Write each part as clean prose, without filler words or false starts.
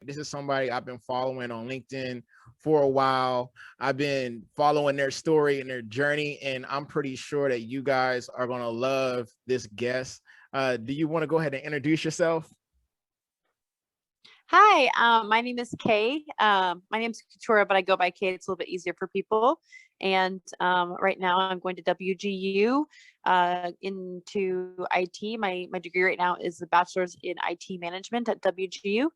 this is somebody I've been following on LinkedIn for a while. I've been following their story and their journey, and I'm pretty sure that you guys are going to love this guest. Do you want to go ahead and introduce yourself? Hi, my name is Kay. My name is Katura, but I go by Kay. It's a little bit easier for people. And right now I'm going to WGU into IT. My degree right now is a bachelor's in IT management at WGU.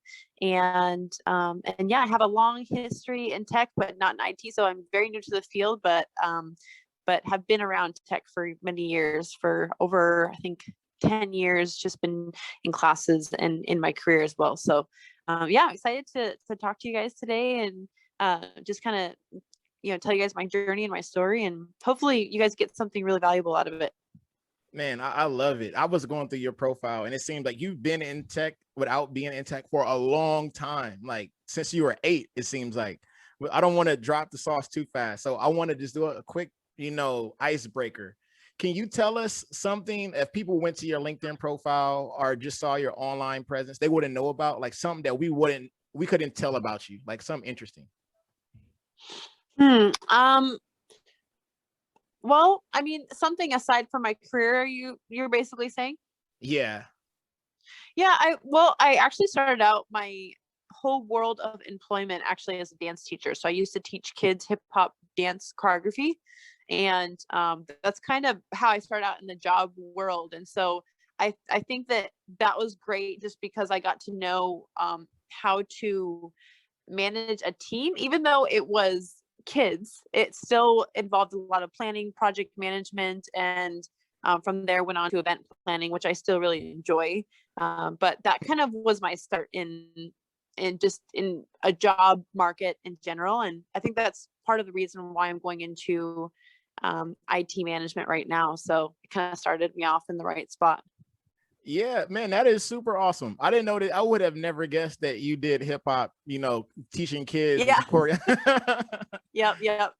And yeah, I have a long history in tech, but not in IT. So I'm very new to the field, but have been around tech for many years, for over, I think, 10 years, just been in classes and in my career as well. So yeah, I'm excited to talk to you guys today and just kind of, tell you guys my journey and my story, and hopefully you guys get something really valuable out of it. Man, I love it. I was going through your profile and it seemed like you've been in tech without being in tech for a long time. Like since you were 8, it seems like. I don't want to drop the sauce too fast. So I want to just do a quick, icebreaker. Can you tell us something, if people went to your LinkedIn profile or just saw your online presence, they wouldn't know about, like something that we couldn't tell about you, like something interesting? Well, I mean, something aside from my career, you're basically saying? Yeah. Yeah, I actually started out my whole world of employment actually as a dance teacher. So I used to teach kids hip hop dance choreography. And that's kind of how I started out in the job world. And so I think that was great just because I got to know how to manage a team, even though it was kids. It still involved a lot of planning, project management, and from there went on to event planning, which I still really enjoy. But that kind of was my start in just in a job market in general. And I think that's part of the reason why I'm going into IT management right now. So it kind of started me off in the right spot. Yeah, man, that is super awesome. I didn't know that. I would have never guessed that you did hip hop, teaching kids. Yeah. Yep.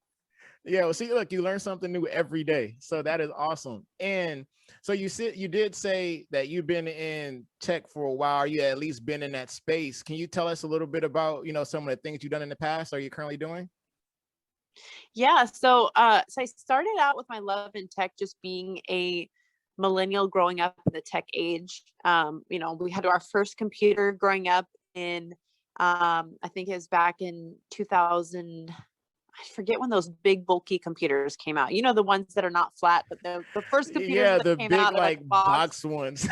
Yeah, well, see, look, you learn something new every day. So that is awesome. And so you did say that you've been in tech for a while. You at least been in that space. Can you tell us a little bit about, some of the things you've done in the past or you're currently doing? Yeah. So I started out with my love in tech, just being a millennial growing up in the tech age. We had our first computer growing up in, I think it was back in 2000. I forget when those big bulky computers came out. The ones that are not flat, but the first computers that came big, out, like box ones.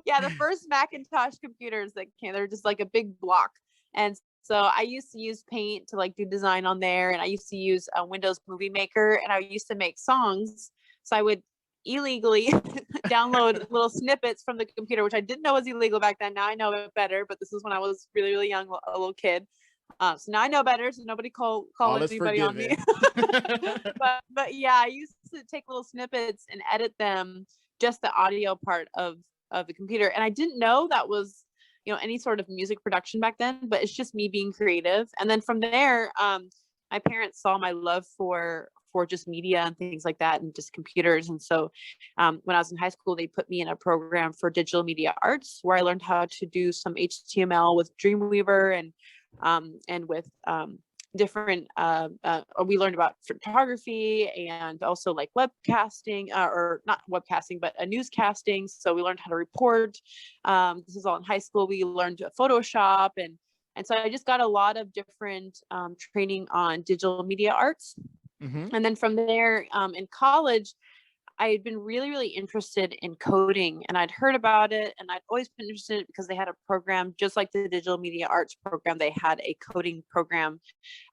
Yeah, the first Macintosh computers that came, they're just like a big block. And so I used to use Paint to like do design on there, and I used to use a Windows Movie Maker, and I used to make songs. So I would illegally download little snippets from the computer, which I didn't know was illegal back then. Now I know it better, but this is when I was really, really young, a little kid. So now I know better, so nobody call anybody on me. but yeah, I used to take little snippets and edit them, just the audio part of the computer. And I didn't know that was, any sort of music production back then, but it's just me being creative. And then from there, my parents saw my love for just media and things like that, and just computers. And so when I was in high school, they put me in a program for digital media arts, where I learned how to do some HTML with Dreamweaver and with different we learned about photography and also like webcasting, or not webcasting, but newscasting. So we learned how to report. This is all in high school. We learned Photoshop, and so I just got a lot of different training on digital media arts. Mm-hmm. And then from there, in college, I had been really, really interested in coding, and I'd heard about it, and I'd always been interested because they had a program just like the digital media arts program. They had a coding program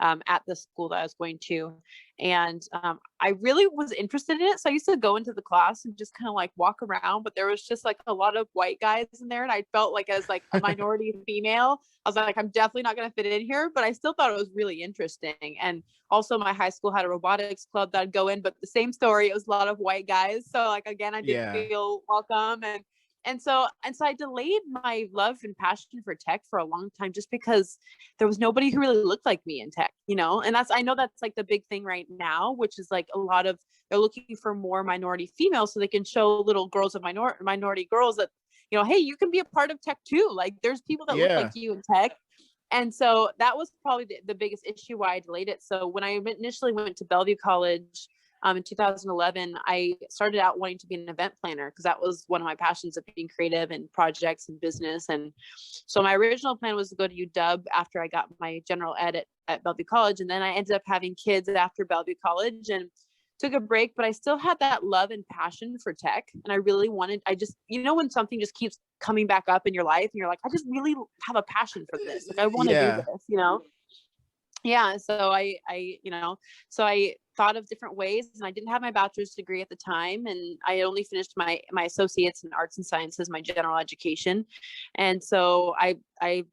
at the school that I was going to. And I really was interested in it. So I used to go into the class and just kind of like walk around, but there was just like a lot of white guys in there. And I felt like as like a minority female, I was like, I'm definitely not going to fit in here, but I still thought it was really interesting. And also my high school had a robotics club that I'd go in, but the same story, it was a lot of white guys. So like, again, I didn't feel welcome. And so I delayed my love and passion for tech for a long time, just because there was nobody who really looked like me in tech, and I know that's like the big thing right now, which is like they're looking for more minority females so they can show little girls of minority girls that hey, you can be a part of tech too. Like there's people that look like you in tech. And so that was probably the biggest issue why I delayed it. So when I initially went to Bellevue College in 2011, I started out wanting to be an event planner because that was one of my passions, of being creative and projects and business. And so my original plan was to go to UW after I got my general ed at Bellevue College. And then I ended up having kids after Bellevue College and took a break, but I still had that love and passion for tech. And I really wanted, when something just keeps coming back up in your life and you're like, I just really have a passion for this. Like I want to do this, Yeah. So I thought of different ways, and I didn't have my bachelor's degree at the time. And I only finished my associates in arts and sciences, my general education. And so I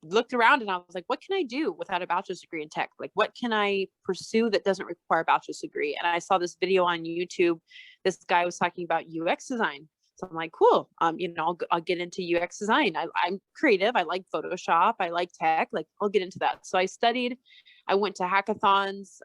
looked around and I was like, what can I do without a bachelor's degree in tech? Like, what can I pursue that doesn't require a bachelor's degree? And I saw this video on YouTube. This guy was talking about UX design. So I'm like, cool. I'll get into UX design. I'm creative. I like Photoshop. I like tech. Like, I'll get into that. So I studied. I went to hackathons,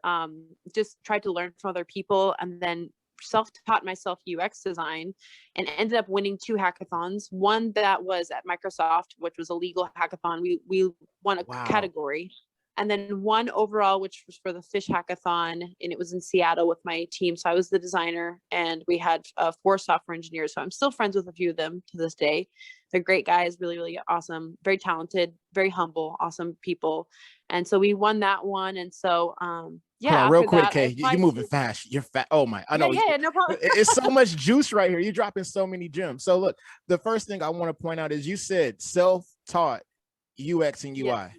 just tried to learn from other people, and then self-taught myself UX design, and ended up winning 2 hackathons. One that was at Microsoft, which was a legal hackathon. We won a category. And then one overall, which was for the fish hackathon, and it was in Seattle with my team. So I was the designer, and we had 4 software engineers. So I'm still friends with a few of them to this day. They're great guys, really, really awesome, very talented, very humble, awesome people. And so we won that one. And so, Hold on, real quick, Kay. You're moving fast. You're fast. Oh my, I know. Yeah, no problem. It's so much juice right here. You're dropping so many gems. So look, the first thing I want to point out is you said self-taught UX and UI. Yes.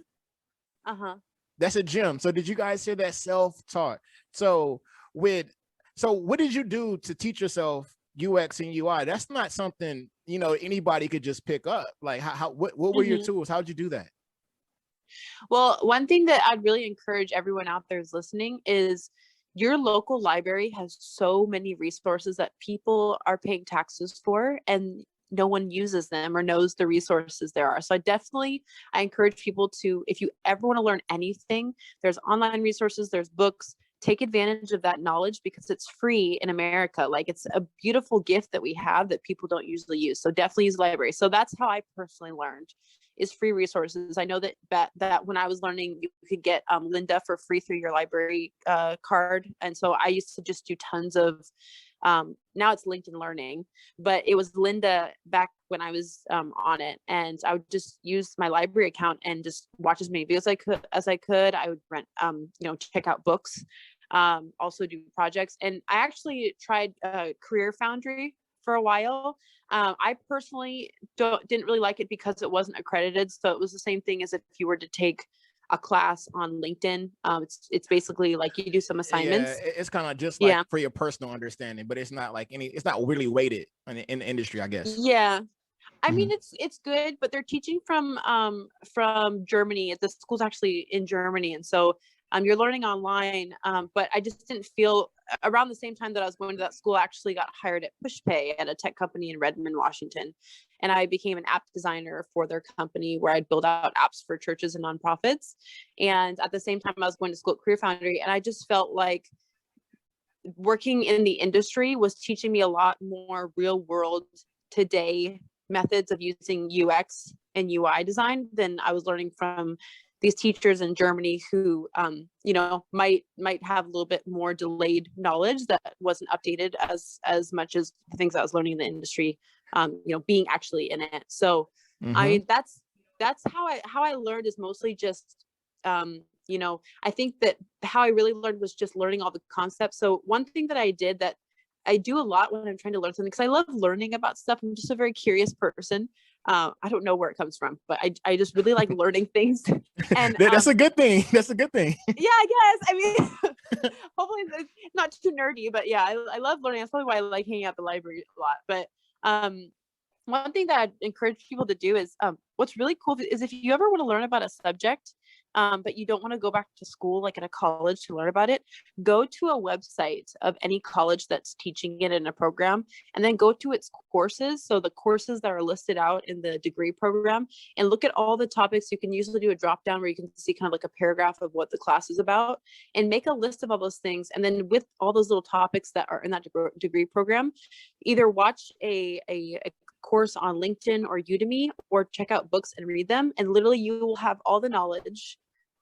Uh-huh. That's a gem. So did you guys hear that? Self-taught. So what did you do to teach yourself UX and UI? That's not something, anybody could just pick up. Like what were your tools? How'd you do that? Well, one thing that I'd really encourage everyone out there who's listening is your local library has so many resources that people are paying taxes for, and no one uses them or knows the resources there are. So I encourage people to, if you ever want to learn anything, there's online resources, there's books, take advantage of that knowledge because it's free in America. Like, it's a beautiful gift that we have that people don't usually use. So definitely use the library. So that's how I personally learned, is free resources. I know that when I was learning, you could get Lynda for free through your library card. And so I used to just do tons of, now it's LinkedIn Learning, but it was Lynda back when I was on it. And I would just use my library account and just watch as many videos as I could. I would rent, check out books, also do projects. And I actually tried Career Foundry for a while. I personally didn't really like it because it wasn't accredited. So it was the same thing as if you were to take a class on LinkedIn. It's basically like you do some assignments. Yeah, it's kind of just like for your personal understanding, but it's not like it's not really weighted in the industry, I guess. Yeah. I mean, it's good, but they're teaching from Germany. The school's actually in Germany. And so you're learning online, but I just didn't feel, around the same time that I was going to that school, I actually got hired at PushPay at a tech company in Redmond, Washington. And I became an app designer for their company, where I'd build out apps for churches and nonprofits. And at the same time, I was going to school at Career Foundry. And I just felt like working in the industry was teaching me a lot more real world today methods of using UX and UI design than I was learning from these teachers in Germany who, might have a little bit more delayed knowledge that wasn't updated as much as the things I was learning in the industry, being actually in it. So, I mean, that's how I learned, is mostly just, I think that how I really learned was just learning all the concepts. So one thing that I did that I do a lot when I'm trying to learn something, because I love learning about stuff. I'm just a very curious person. I don't know where it comes from, but I just really like learning things. And that's a good thing. That's a good thing. Yeah, I guess. I mean, hopefully it's not too nerdy, but yeah, I love learning. That's probably why I like hanging out at the library a lot. But one thing that I'd encourage people to do is, what's really cool is if you ever want to learn about a subject, but you don't want to go back to school, like at a college, to learn about it, go to a website of any college that's teaching it in a program, and then go to its courses. So the courses that are listed out in the degree program, and look at all the topics. You can usually do a drop down where you can see kind of like a paragraph of what the class is about, and make a list of all those things. And then with all those little topics that are in that degree program, either watch a course on LinkedIn or Udemy, or check out books and read them. And literally you will have all the knowledge,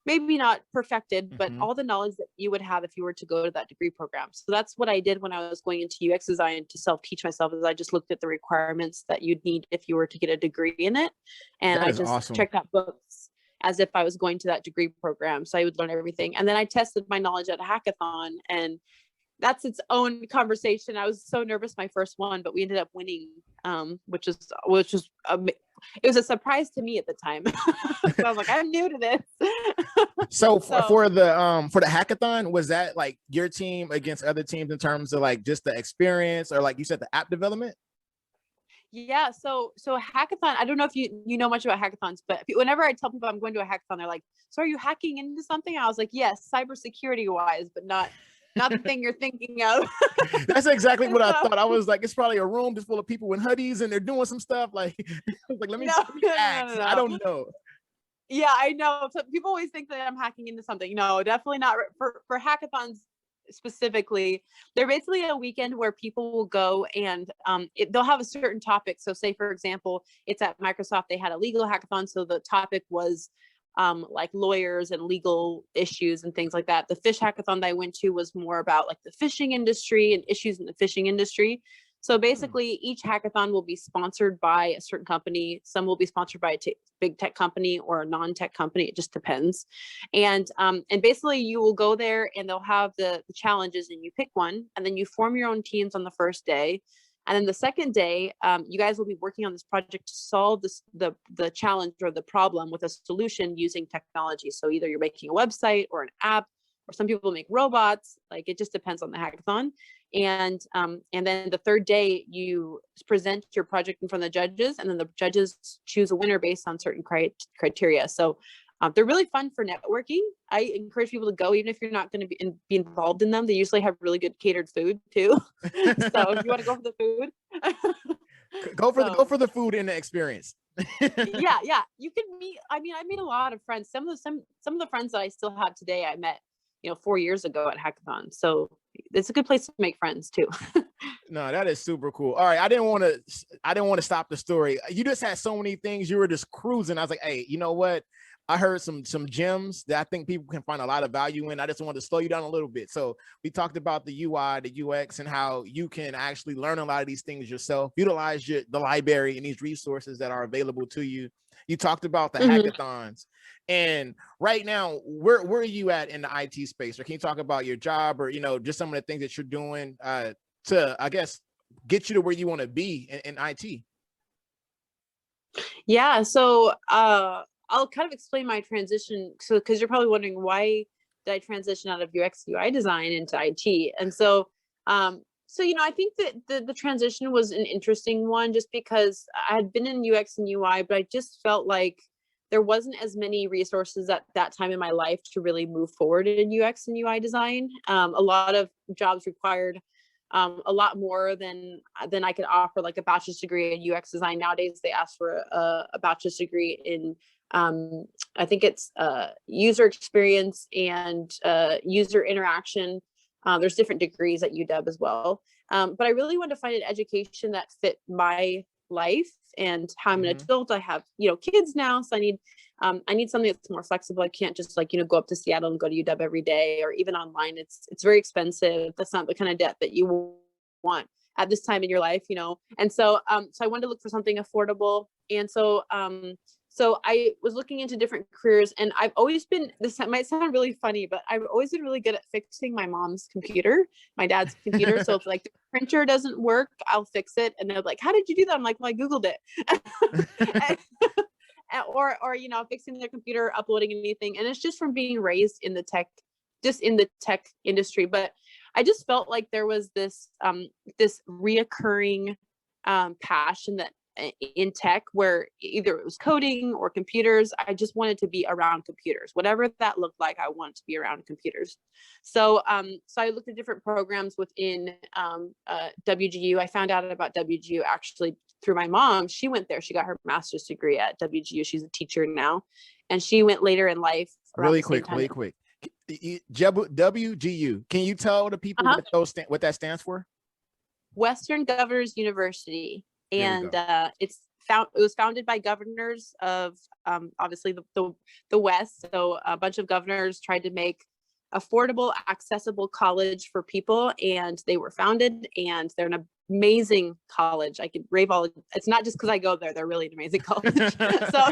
maybe not perfected, but all the knowledge that you would have if you were to go to that degree program. So that's what I did when I was going into UX design to self-teach myself, is I just looked at the requirements that you'd need if you were to get a degree in it. And I just checked out books as if I was going to that degree program. So I would learn everything. And then I tested my knowledge at a hackathon, and that's its own conversation. I was so nervous my first one, but we ended up winning, which was it was a surprise to me at the time. So I was like, I'm new to this. So for the hackathon, was that like your team against other teams in terms of like just the experience, or like you said, the app development? Yeah. So hackathon, I don't know if you know much about hackathons, but whenever I tell people I'm going to a hackathon, they're like, so are you hacking into something? I was like, yes, cybersecurity wise, but not the thing you're thinking of. That's exactly what I thought. I was like, it's probably a room just full of people in hoodies and they're doing some stuff. Like, let me ask. No. I don't know. Yeah, I know. So people always think that I'm hacking into something. No, definitely not. For hackathons specifically, they're basically a weekend where people will go and they'll have a certain topic. So say, for example, it's at Microsoft, they had a legal hackathon. So the topic was like lawyers and legal issues and things like that. The fish hackathon that I went to was more about like the fishing industry and issues in the fishing industry. So basically each hackathon will be sponsored by a certain company. Some will be sponsored by a big tech company or a non-tech company. It just depends. And basically you will go there and they'll have the challenges, and you pick one, and then you form your own teams on the first day. And then the second day, you guys will be working on this project to solve the challenge or the problem with a solution using technology. So either you're making a website or an app, or some people make robots. Like, it just depends on the hackathon. And then the third day, you present your project in front of the judges, and then the judges choose a winner based on certain criteria. So they're really fun for networking. I encourage people to go, even if you're not going to be involved in them. They usually have really good catered food too. So if you want to go for the food, go for the food and the experience. yeah, you can meet. I mean, I made a lot of friends. Some of the friends that I still have today, I met 4 years ago at Hackathon. So it's a good place to make friends too. No, that is super cool. All right. I didn't want to stop the story. You just had so many things. You were just cruising. I was like, hey, you know what? I heard some gems that I think people can find a lot of value in. I just wanted to slow you down a little bit. So we talked about the UI, the UX, and how you can actually learn a lot of these things yourself, utilize the library and these resources that are available to you. You talked about the hackathons. And right now, where are you at in the IT space? Or can you talk about your job, or just some of the things that you're doing to, I guess, get you to where you want to be in IT? Yeah. So I'll kind of explain my transition. So, because you're probably wondering, why did I transition out of UX UI design into IT? And so, I think that the transition was an interesting one, just because I had been in UX and UI, but I just felt like there wasn't as many resources at that time in my life to really move forward in UX and UI design. A lot of jobs required a lot more than I could offer, like a bachelor's degree in UX design. Nowadays, they ask for a bachelor's degree in I think it's user experience and user interaction. There's different degrees at UW as well. But I really wanted to find an education that fit my life and how I'm an adult. I have, kids now, so I need something that's more flexible. I can't just go up to Seattle and go to UW every day, or even online. It's very expensive. That's not the kind of debt that you want at this time in your life, And so, so I wanted to look for something affordable. And so, so I was looking into different careers, and I've always been, this might sound really funny, but I've always been really good at fixing my mom's computer, my dad's computer. So if like the printer doesn't work, I'll fix it. And they're like, how did you do that? I'm like, well, I Googled it. or fixing their computer, uploading anything. And it's just from being raised in the tech industry. But I just felt like there was this reoccurring passion that in tech, where either it was coding or computers. I just wanted to be around computers, whatever that looked like. I wanted to be around computers. So so I looked at different programs within WGU. I found out about WGU actually through my mom. She went there. She got her master's degree at WGU. She's a teacher now, and she went later in life. Really quick. WGU. Can you tell the people what that stands for? Western Governors University. and it was founded by governors of obviously the West. So a bunch of governors tried to make affordable, accessible college for people, and they were founded, and they're an amazing college. I could rave all. It's not just because I go there; they're really an amazing college. So,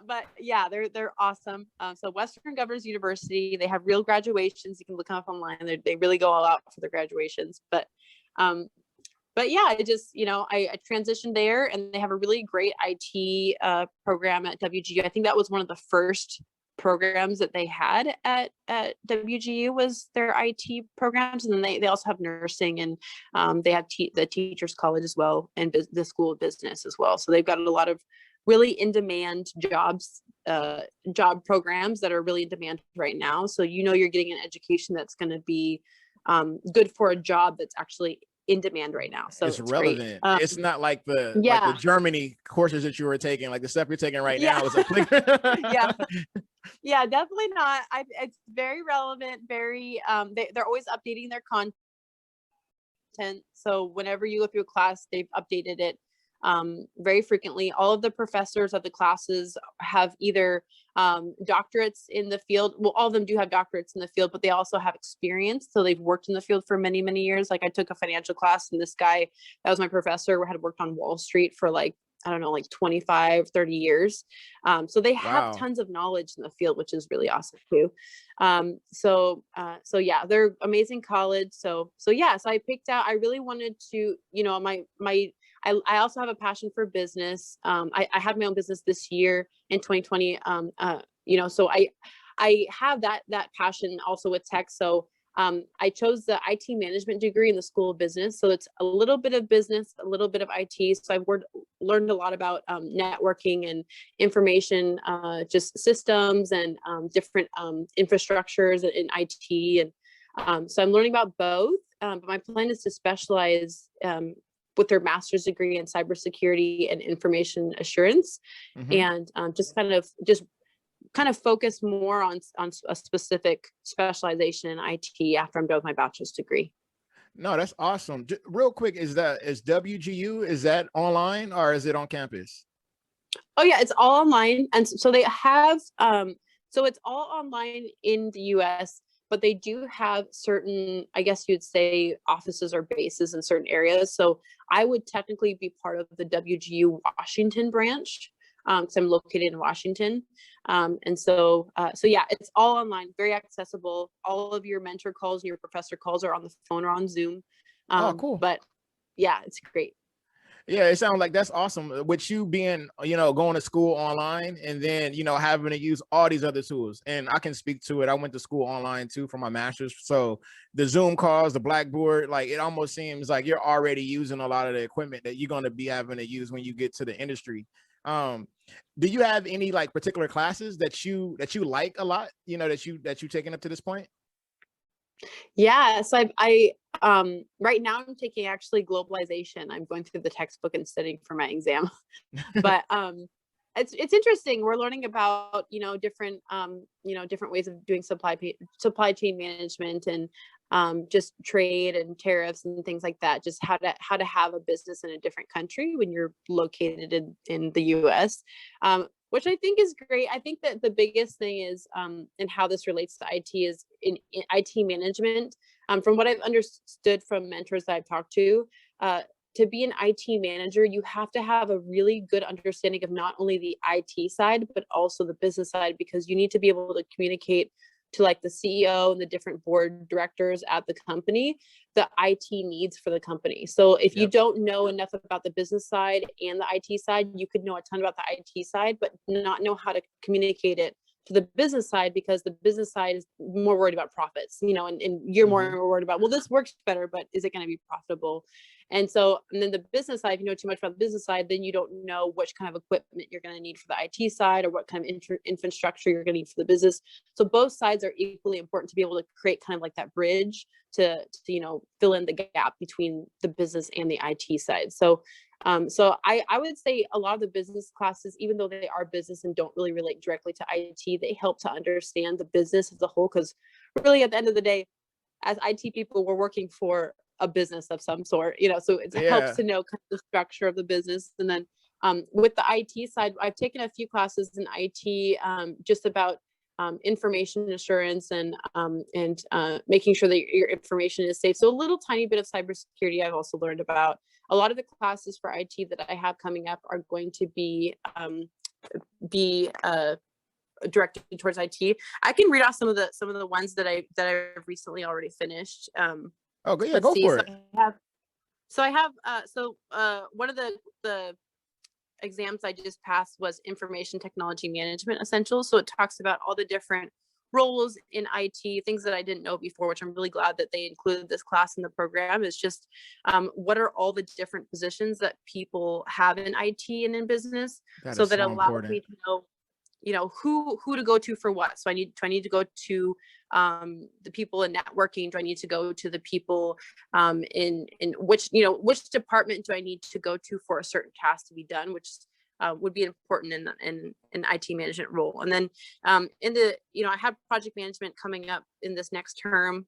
but yeah, they're awesome. So Western Governors University, they have real graduations. You can look them up online. They really go all out for their graduations. But yeah, I just, I transitioned there, and they have a really great IT program at WGU. I think that was one of the first programs that they had at WGU was their IT programs. And then they also have nursing, and they have the Teachers College as well, and the School of Business as well. So they've got a lot of really in-demand job programs that are really in demand right now. So you're getting an education that's going to be good for a job that's actually in demand right now. So it's relevant. It's not like the Germany courses that you were taking, like the stuff you're taking right now is applicable. Yeah, definitely not. It's very relevant, very they're always updating their content. So whenever you go through a class, they've updated it very frequently. All of the professors of the classes have either doctorates in the field. Well, all of them do have doctorates in the field, but they also have experience. So they've worked in the field for many, many years. Like I took a financial class, and this guy, that was my professor, had worked on Wall Street for like 25, 30 years. So they have tons of knowledge in the field, which is really awesome too. So yeah, they're amazing college. So I picked out, I really wanted to, I also have a passion for business. I had my own business this year in 2020. So I have that passion also with tech. So I chose the IT management degree in the School of Business. So it's a little bit of business, a little bit of IT. So I've learned a lot about networking and information, just systems and different infrastructures in IT. And so I'm learning about both. But my plan is to specialize with their master's degree in cybersecurity and information assurance, and just kind of focus more on a specific specialization in IT after I'm done with my bachelor's degree. No, that's awesome. Real quick, is WGU, is that online or is it on campus? Oh yeah, it's all online. And so they have, so it's all online in the US, but they do have certain, I guess you'd say, offices or bases in certain areas. So I would technically be part of the WGU Washington branch, because I'm located in Washington. And so yeah, it's all online, very accessible. All of your mentor calls and your professor calls are on the phone or on Zoom. Cool. But yeah, it's great. Yeah, it sounds like that's awesome. With you being, going to school online, and then, having to use all these other tools. And I can speak to it. I went to school online too for my master's. So the Zoom calls, the Blackboard, like it almost seems like you're already using a lot of the equipment that you're going to be having to use when you get to the industry. Do you have any like particular classes that you like a lot, that you taken up to this point? Yeah, so I right now I'm taking actually globalization. I'm going through the textbook and studying for my exam. But it's interesting. We're learning about different different ways of doing supply chain management, and just trade and tariffs and things like that. Just how to have a business in a different country when you're located in the US. Which I think is great. I think that the biggest thing is, and how this relates to IT is in IT management. From what I've understood from mentors that I've talked to be an IT manager, you have to have a really good understanding of not only the IT side, but also the business side, because you need to be able to communicate to like the CEO and the different board directors at the company, the IT needs for the company. So if you don't know enough about the business side and the IT side, you could know a ton about the IT side, but not know how to communicate it to the business side, because the business side is more worried about profits, and you're more worried about, well, this works better, but is it going to be profitable? And then the business side, if you know too much about the business side, then you don't know which kind of equipment you're going to need for the IT side, or what kind of infrastructure you're going to need for the business. So both sides are equally important to be able to create kind of like that bridge to fill in the gap between the business and the IT side. So I would say a lot of the business classes, even though they are business and don't really relate directly to IT, they help to understand the business as a whole, because really at the end of the day, as IT people, we're working for a business of some sort, so it helps Yeah. to know kind of the structure of the business. And then with the IT side, I've taken a few classes in IT, just about information assurance and making sure that your information is safe. So a little tiny bit of cybersecurity I've also learned about. A lot of the classes for IT that I have coming up are going to be directed towards IT. I can read off some of the ones that I've recently already finished. Oh, yeah, Let's go see. for it. I have one of the exams I just passed was Information Technology Management Essentials. So it talks about all the different roles in IT, things that I didn't know before, which I'm really glad that they included this class in the program. Is just what are all the different positions that people have in IT and in business, That so is that so allows me important. to know who to go to for what. So do I need to go to the people in networking? Do I need to go to the people in which department do I need to go to for a certain task to be done, which would be important in an IT management role. And then I have project management coming up in this next term.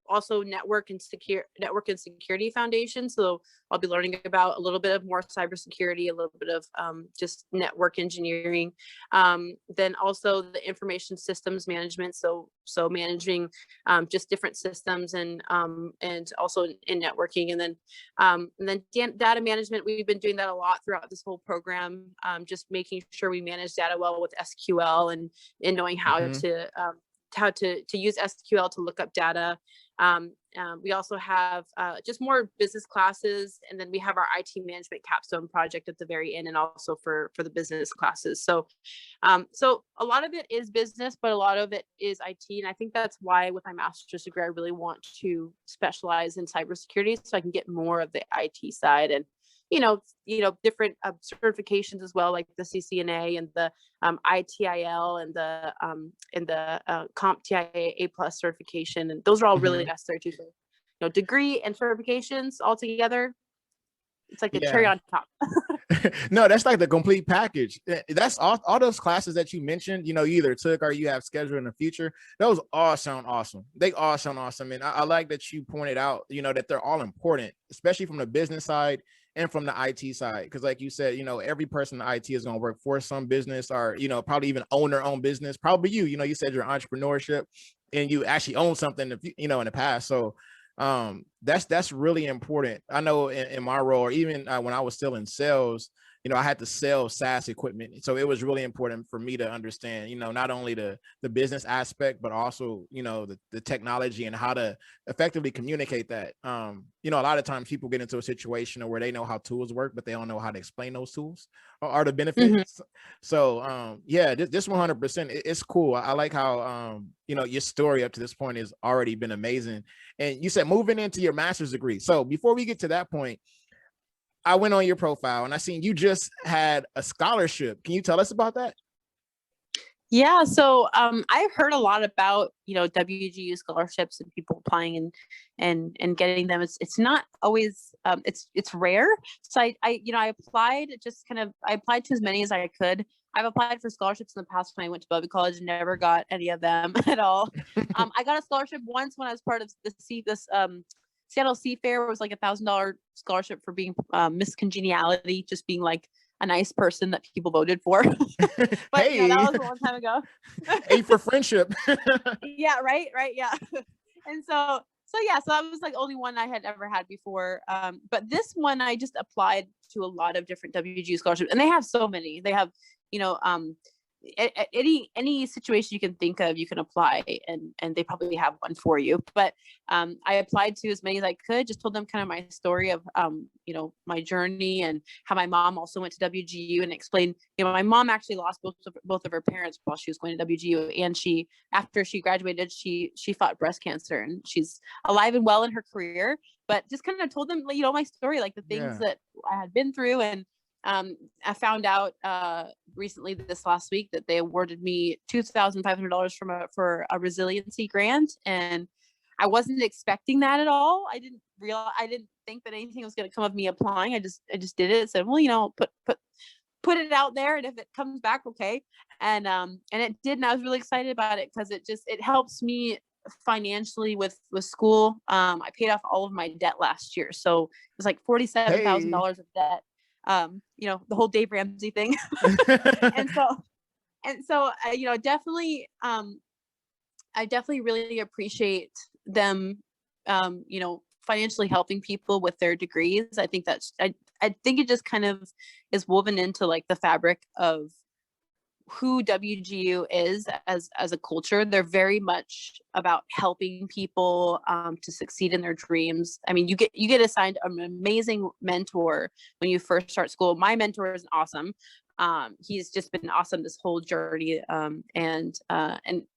Also network and security foundation. So I'll be learning about a little bit of more cybersecurity, a little bit of just network engineering. Then also the information systems management. So managing just different systems and also in networking. And then data management. We've been doing that a lot throughout this whole program. Just making sure we manage data well with SQL and knowing how to use SQL to look up data. We also have just more business classes, and then we have our IT management capstone project at the very end, and also for the business classes. So a lot of it is business, but a lot of it is IT, and I think that's why with my master's degree I really want to specialize in cybersecurity, so I can get more of the IT side and different certifications as well, like the CCNA and the ITIL and the CompTIA A+ certification, and those are all really necessary too. So, degree and certifications all together, it's like a cherry on top. No, that's like the complete package. That's all those classes that you mentioned, you either took or you have scheduled in the future. Those all sound awesome. They all sound awesome. And I like that you pointed out, that they're all important, especially from the business side and from the IT side. Because like you said, every person in IT is going to work for some business or, probably even own their own business. Probably you said your entrepreneurship and you actually own something, in the past. So that's really important. I know in my role, or even when I was still in sales, I had to sell SaaS equipment. So it was really important for me to understand, not only the business aspect, but also, the technology and how to effectively communicate that. A lot of times people get into a situation where they know how tools work, but they don't know how to explain those tools or the benefits. So this 100%, it's cool. I like how, your story up to this point has already been amazing. And you said moving into your master's degree. So before we get to that point, I went on your profile and I seen you just had a scholarship. Can you tell us about that? Yeah, so I've heard a lot about WGU scholarships and people applying and getting them. It's not always it's rare. So I applied I applied to as many as I could. I've applied for scholarships in the past when I went to Bellevue College and never got any of them at all. I got a scholarship once when I was part of Seattle Seafair. It was like $1,000 scholarship for being Miss Congeniality, just being like a nice person that people voted for. But hey, that was a long time ago. A for friendship. Yeah, right, yeah. And so that was like only one I had ever had before. But this one I just applied to a lot of different WGU scholarships, and they have so many. They have any situation you can think of, you can apply, and they probably have one for you. But I applied to as many as I could, just told them kind of my story of my journey and how my mom also went to WGU, and explained, my mom actually lost both of her parents while she was going to WGU, and after she graduated, she fought breast cancer, and she's alive and well in her career. But just kind of told them my story, like the things that I had been through. And I found out recently this last week that they awarded me $2,500 for a resiliency grant, and I wasn't expecting that at all. I didn't think that anything was going to come of me applying. I just did it. Said, well, put it out there, and if it comes back, okay. And it did, and I was really excited about it because it helps me financially with school. I paid off all of my debt last year. So it was like $47,000 of debt. You know, the whole Dave Ramsey thing. and so, you know, definitely, I definitely really appreciate them, you know, financially helping people with their degrees. I think I think it just kind of is woven into like the fabric of who WGU is as a culture. They're very much about helping people to succeed in their dreams. I mean, you get assigned an amazing mentor when you first start school. My mentor is awesome. He's just been awesome this whole journey. And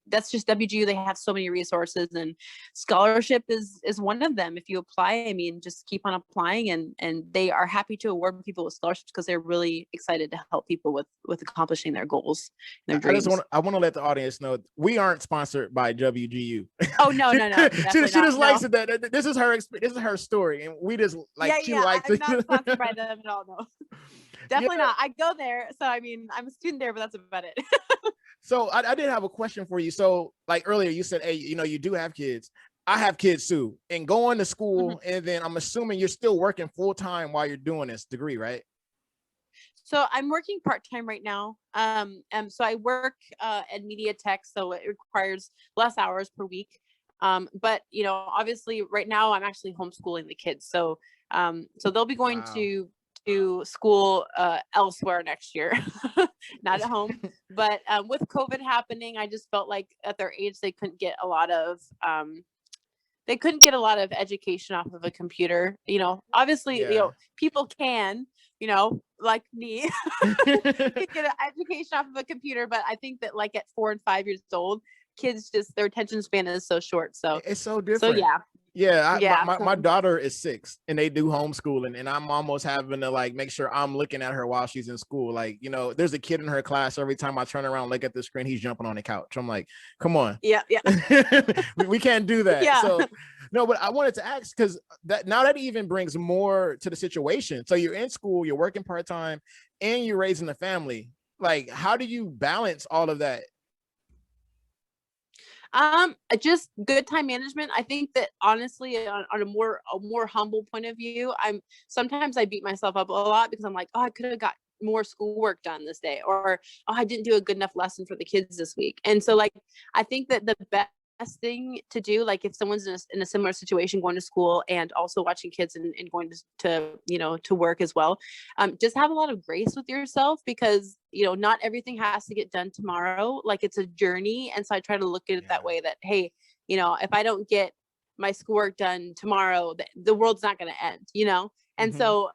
that's just WGU. They have so many resources, and scholarship is one of them. If you apply, I mean, just keep on applying, and they are happy to award people with scholarships because they're really excited to help people with accomplishing their goals and their dreams. I want to let the audience know we aren't sponsored by WGU. Oh no, no. She just likes it. That this is her story, and we just like she likes it. I'm not sponsored by them at all. No. Definitely not. I go there. So, I mean, I'm a student there, but that's about it. So I did have a question for you. So like earlier you said, hey, you know, you do have kids. I have kids too, and going to school. And then I'm assuming you're still working full time while you're doing this degree, right? So I'm working part-time right now. So I work at media tech, so it requires less hours per week. But you know, obviously right now I'm actually homeschooling the kids. So they'll be going to school elsewhere next year, not at home. But with COVID happening, I just felt like at their age they couldn't get a lot of education off of a computer. You know, obviously, you know, people can, you know, like me, get an education off of a computer. But I think that like at 4 and 5 years old, kids just their attention span is so short. So it's so different. So My daughter is 6 and they do homeschooling, and I'm almost having to like make sure I'm looking at her while she's in school. Like, you know, there's a kid in her class. Every time I turn around and look at the screen, he's jumping on the couch. I'm like, come on. Yeah. we can't do that. Yeah. So no, but I wanted to ask, because that even brings more to the situation. So you're in school, you're working part-time, and you're raising a family. Like, how do you balance all of that? Just good time management. I think that honestly, on a more humble point of view, sometimes I beat myself up a lot because I'm like, oh, I could have got more schoolwork done this day, or oh, I didn't do a good enough lesson for the kids this week. And so like, I think that the best thing to do, like if someone's in a similar situation, going to school and also watching kids and going to you know, to work as well, just have a lot of grace with yourself, because you know, not everything has to get done tomorrow. Like, it's a journey. And so I try to look at it that way, that hey, you know, if I don't get my schoolwork done tomorrow, the world's not going to end, you know. And so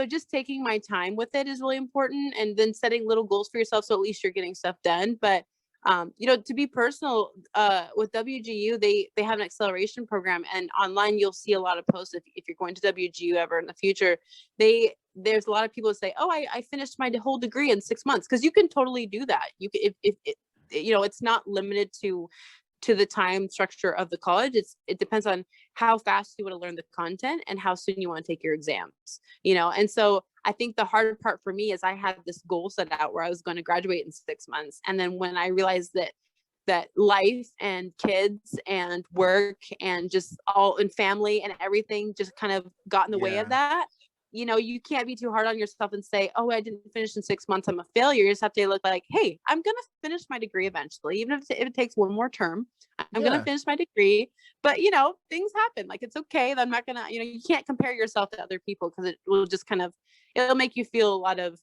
just taking my time with it is really important, and then setting little goals for yourself so at least you're getting stuff done. But you know, to be personal, with WGU, they have an acceleration program, and online you'll see a lot of posts if you're going to WGU ever in the future. There's a lot of people who say, oh, I finished my whole degree in 6 months, because you can totally do that. You can, if you know, it's not limited to the time structure of the college. It depends on how fast you want to learn the content and how soon you want to take your exams, you know. And so I think the hard part for me is I had this goal set out where I was going to graduate in 6 months. And then when I realized that life and kids and work and just all in family and everything just kind of got in the way of that, you know, you can't be too hard on yourself and say, oh, I didn't finish in 6 months, I'm a failure. You just have to look like, hey, I'm going to finish my degree eventually, even if it takes one more term. I'm going to finish my degree. But, you know, things happen. Like, it's okay. I'm not going to, you know, you can't compare yourself to other people, because it will just kind of, it'll make you feel a lot of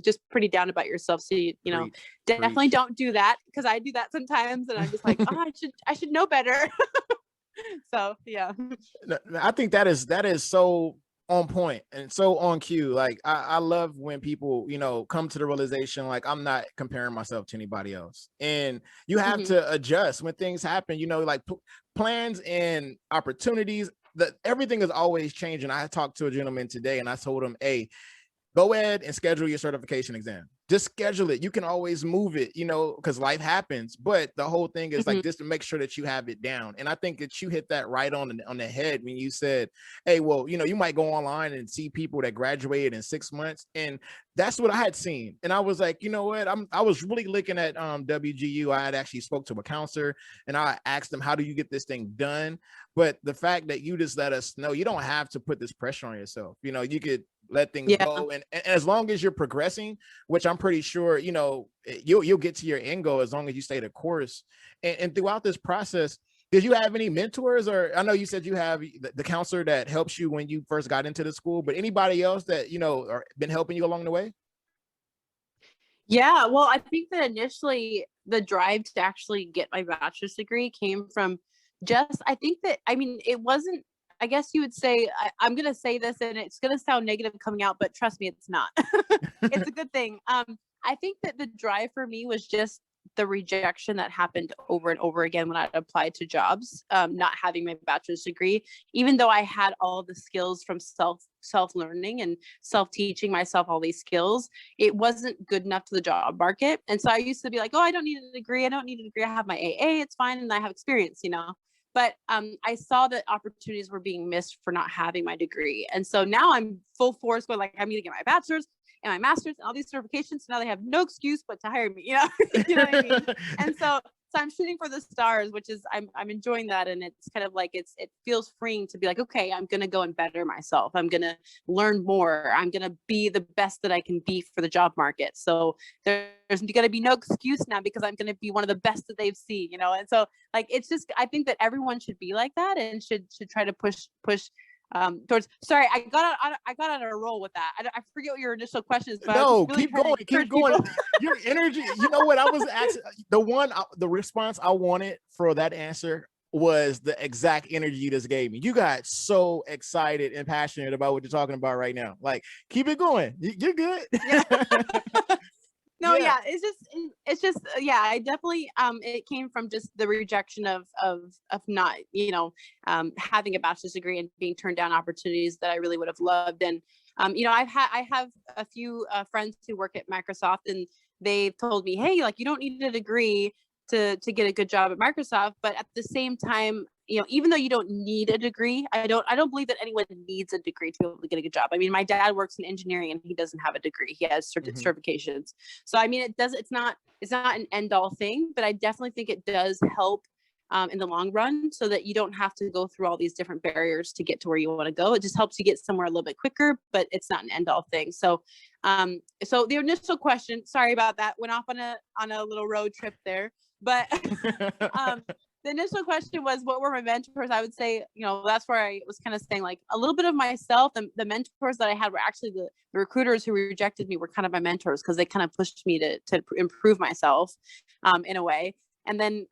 just pretty down about yourself. So, you know, definitely don't do that, because I do that sometimes. And I'm just like, oh, I should know better. So, yeah. I think that is so on point and so on cue. Like, I love when people, you know, come to the realization, like, I'm not comparing myself to anybody else. And you have to adjust when things happen, you know, like plans and opportunities, that everything is always changing. I talked to a gentleman today and I told him, hey, go ahead and schedule your certification exam. Just schedule it. You can always move it, you know, because life happens. But the whole thing is like just to make sure that you have it down. And I think that you hit that right on the head when you said, hey, well, you know, you might go online and see people that graduated in 6 months. And that's what I had seen. And I was like, you know what? I was really looking at WGU. I had actually spoke to a counselor and I asked them, how do you get this thing done? But the fact that you just let us know, you don't have to put this pressure on yourself. You know, you could let things go. And as long as you're progressing, which I'm pretty sure, you know, you'll get to your end goal as long as you stay the course. And throughout this process, did you have any mentors? Or I know you said you have the counselor that helps you when you first got into the school, but anybody else that, you know, or been helping you along the way? Yeah, well, I think that initially the drive to actually get my bachelor's degree came from I think that, I mean, it wasn't, I guess you would say, I'm going to say this and it's going to sound negative coming out, but trust me, it's not. It's a good thing. I think that the drive for me was just the rejection that happened over and over again when I applied to jobs, not having my bachelor's degree, even though I had all the skills from self-learning and self-teaching myself all these skills, it wasn't good enough to the job market. And so I used to be like, oh, I don't need a degree. I don't need a degree. I have my AA. It's fine. And I have experience, you know. But I saw that opportunities were being missed for not having my degree. And so now I'm full force going like, I'm going to get my bachelor's and my master's and all these certifications. So now they have no excuse but to hire me, you know, you know what I mean? And so I'm shooting for the stars, which is, I'm enjoying that. And it's kind of like, it feels freeing to be like, okay, I'm going to go and better myself. I'm going to learn more. I'm going to be the best that I can be for the job market. So there's going to be no excuse now because I'm going to be one of the best that they've seen, you know? And so like, it's just, I think that everyone should be like that and should try to push towards, sorry, I got on a roll with that. I forget what your initial question is, but no, really keep going. Your energy, you know what I was asking, the response I wanted for that answer was the exact energy you just gave me. You got so excited and passionate about what you're talking about right now. Like, keep it going. You're good. Yeah. No, yeah, it's just, yeah, I definitely, it came from just the rejection of not, you know, having a bachelor's degree and being turned down opportunities that I really would have loved. And, you know, I have a few friends who work at Microsoft and they've told me, hey, like, you don't need a degree to get a good job at Microsoft. But at the same time, you know, even though you don't need a degree, I don't believe that anyone needs a degree to be able to get a good job. I mean, my dad works in engineering and he doesn't have a degree. He has certifications. So, I mean, it's not an end all thing, but I definitely think it does help in the long run so that you don't have to go through all these different barriers to get to where you want to go. It just helps you get somewhere a little bit quicker, but it's not an end all thing. So, so the initial question, sorry about that, went off on a little road trip there, but the initial question was, what were my mentors? I would say, you know, that's where I was kind of saying like a little bit of myself. The mentors that I had were actually the recruiters who rejected me were kind of my mentors because they kind of pushed me to improve myself in a way. And then,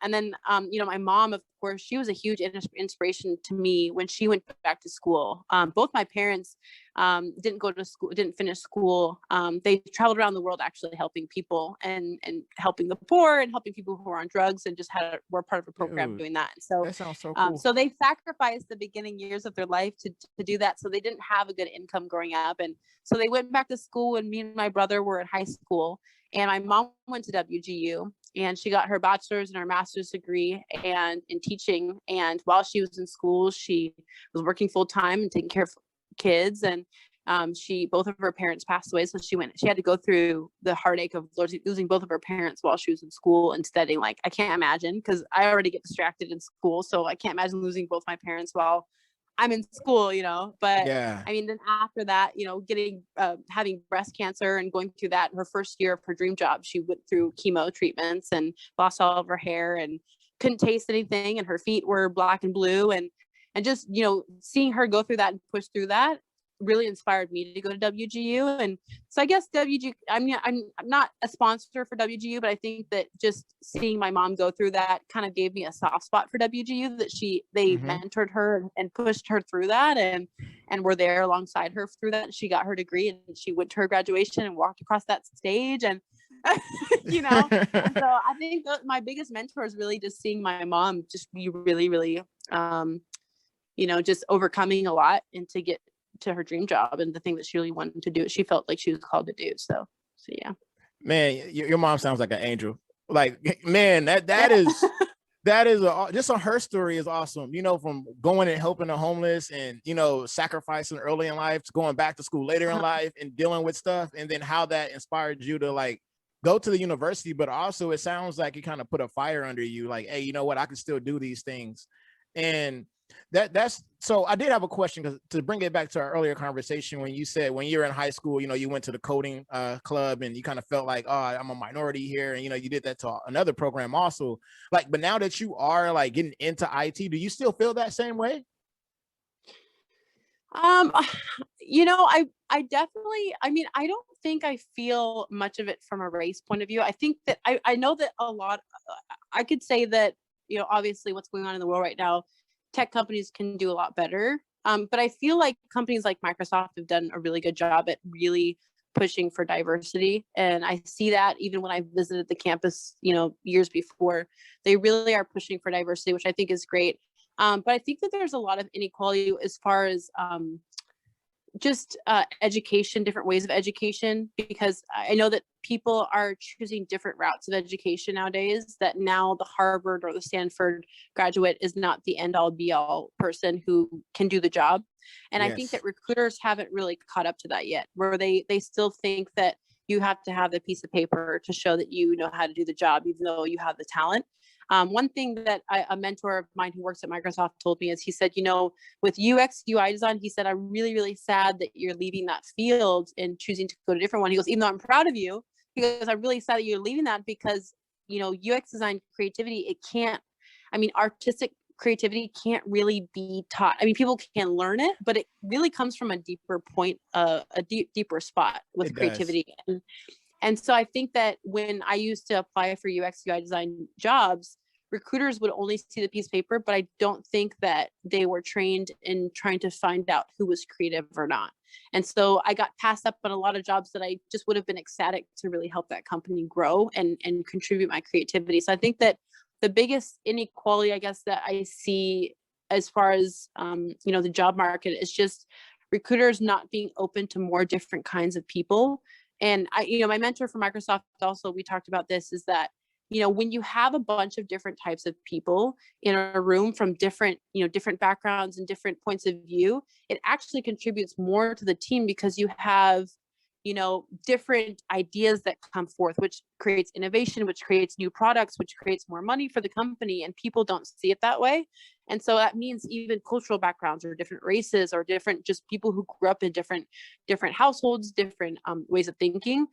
you know, my mom, of course, she was a huge inspiration to me when she went back to school. Both my parents didn't go to school, didn't finish school. They traveled around the world actually helping people and helping the poor and helping people who were on drugs and just were part of a program doing that. And so that sounds so cool. So they sacrificed the beginning years of their life to do that. So they didn't have a good income growing up. And so they went back to school and me and my brother were in high school. And my mom went to WGU and she got her bachelor's and her master's degree and in teaching. And while she was in school, she was working full time and taking care of kids. And both of her parents passed away. So she had to go through the heartache of losing both of her parents while she was in school and studying. Like, I can't imagine because I already get distracted in school. So I can't imagine losing both my parents while I'm in school, you know, but yeah. I mean, then after that, you know, having breast cancer and going through that, her first year of her dream job, she went through chemo treatments and lost all of her hair and couldn't taste anything. And her feet were black and blue. And just, you know, seeing her go through that and push through that really inspired me to go to WGU. And so I guess WGU, I mean, I'm not a sponsor for WGU, but I think that just seeing my mom go through that kind of gave me a soft spot for WGU, that they mentored her and pushed her through that and were there alongside her through that. She got her degree and she went to her graduation and walked across that stage and, you know, and so I think my biggest mentor is really just seeing my mom just be really, really, you know, just overcoming a lot and to get to her dream job and the thing that she really wanted to do. She felt like she was called to do. So yeah. Man, your mom sounds like an angel. Like, man, that is just on her story is awesome. You know, from going and helping the homeless and, you know, sacrificing early in life to going back to school later in life and dealing with stuff. And then how that inspired you to like go to the university, but also it sounds like it kind of put a fire under you. Like, hey, you know what? I can still do these things. And that's so I did have a question, because to bring it back to our earlier conversation, when you said when you were in high school, you know, you went to the coding club and you kind of felt like, oh, I'm a minority here, and you know, you did that to another program also, like, but now that you are like getting into IT, do you still feel that same way? You know, I definitely, I mean, I don't think I feel much of it from a race point of view. I think that I know that a lot, I could say that, you know, obviously what's going on in the world right now, tech companies can do a lot better. But I feel like companies like Microsoft have done a really good job at really pushing for diversity. And I see that even when I visited the campus, you know, years before, they really are pushing for diversity, which I think is great. But I think that there's a lot of inequality as far as just education, different ways of education, because I know that people are choosing different routes of education nowadays, that now the Harvard or the Stanford graduate is not the end all be all person who can do the job. And I think that recruiters haven't really caught up to that yet, where they still think that you have to have a piece of paper to show that you know how to do the job, even though you have the talent. One thing that a mentor of mine who works at Microsoft told me is, he said, you know, with UX UI design, he said, I'm really, really sad that you're leaving that field and choosing to go to a different one. He goes, even though I'm proud of you, he goes, I'm really sad that you're leaving that, because, you know, UX design creativity, it can't, I mean, artistic creativity can't really be taught. I mean, people can learn it, but it really comes from a deeper point, a deeper spot with creativity. And so I think that when I used to apply for UX UI design jobs, recruiters would only see the piece of paper, but I don't think that they were trained in trying to find out who was creative or not. And so I got passed up on a lot of jobs that I just would have been ecstatic to really help that company grow and contribute my creativity. So I think that the biggest inequality, I guess, that I see as far as, you know, the job market is just recruiters not being open to more different kinds of people. And I, you know, my mentor from Microsoft also, we talked about this, is that, you know, when you have a bunch of different types of people in a room from different, you know, different backgrounds and different points of view, it actually contributes more to the team, because you have, you know, different ideas that come forth, which creates innovation, which creates new products, which creates more money for the company, and people don't see it that way. And so that means even cultural backgrounds or different races or different, just people who grew up in different households, different ways of thinking.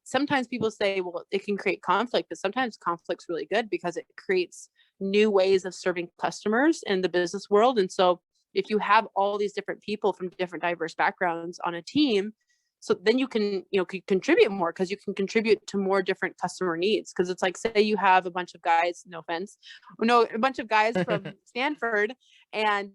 Sometimes people say, well, it can create conflict, but sometimes conflict's really good, because it creates new ways of serving customers in the business world. And so if you have all these different people from different diverse backgrounds on a team, so then you can, you know, contribute more, because you can contribute to more different customer needs. Because it's like, say you have a bunch of guys, no offense, a bunch of guys from Stanford, and